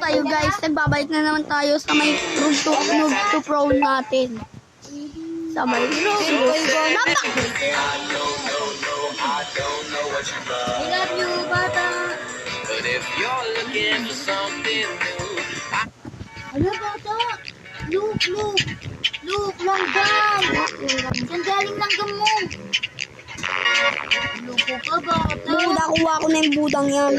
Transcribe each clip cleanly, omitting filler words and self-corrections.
tayo guys, nagbabalik na naman tayo sa may Noob to Pro natin. Sa may Noob. Napak! I love you, bata. But if you're looking for something new, Ano, bata? Look, langgam. Saan galing langgam mo? Lupo ka, bata. Nakuha ko na yung budang yan.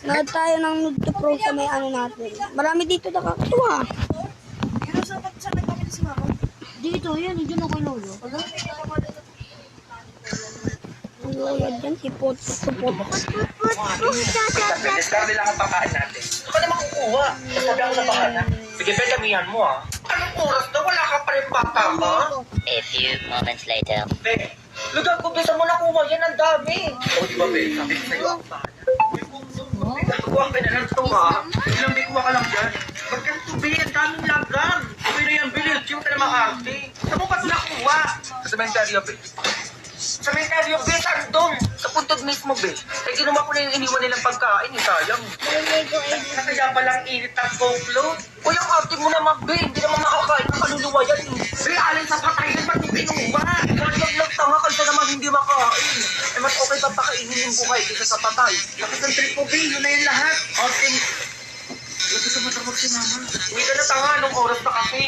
Nagod tayo ng Noob to Pro sa may ano natin. Marami dito nakakatuwa. Dito, yan. Diyan ako kay Lolo. Ang lolo dyan, si Pot. Discard lang ang pangkain natin. Saan ka na makukuha? Sabi ako na baka na. Sige, Ben, damihan mo ah. Anong oras na? Wala ka pa rin bata ka? A few moments later. Ben, lugar ko, Ben, saan mo nakuha? Yan ang dami. O, di ba, Ben? Sabi ko sa'yo, ang bahala. Nakuha ka na lang ito ha. Ilang bikuha ka lang dyan. Magkanto, Ben, ang daming langgam. Pero yan, Ben, yung ka na makarte. Saan mo pa ito nakuha? Sa cementerio, Ben. Sa cementerio, Ben, saan doon? Sa puntod mismo, Ben. Eh, ginuha ko na yung iniwan nilang pagkain, eh, sayang. Kaya palang init ang coke-load. O yung arte mo naman, Ben, hindi naman makakain ng kaluluwa yan. Ben, alin sa patay yan, ba't yung pinuha? Naglag tanga kasi naman hindi makain. Eh, mas okay pa pakainin yung buhay kaysa sa patay. Sakit ang trip mo, Ben, yun na yung lahat. Okay. Lapit sa matawag si Mama. Uy ka na tanga, anong oras na kasi?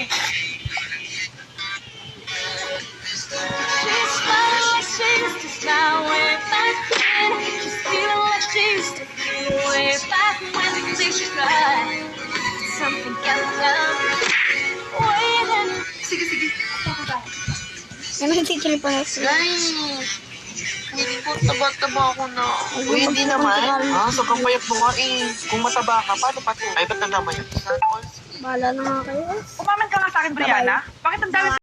Sige, sige. Yan ang titripan na sila. Hindi po taba-taba ako na. Uy, hindi naman. Ha? Sobrang payat mo nga eh. Kung mataba ka, paano pa to? Ay, ba't nandama yun? Bahala na nga kayo. Umamin ka nga sa akin, Brianna. Bakit ang dami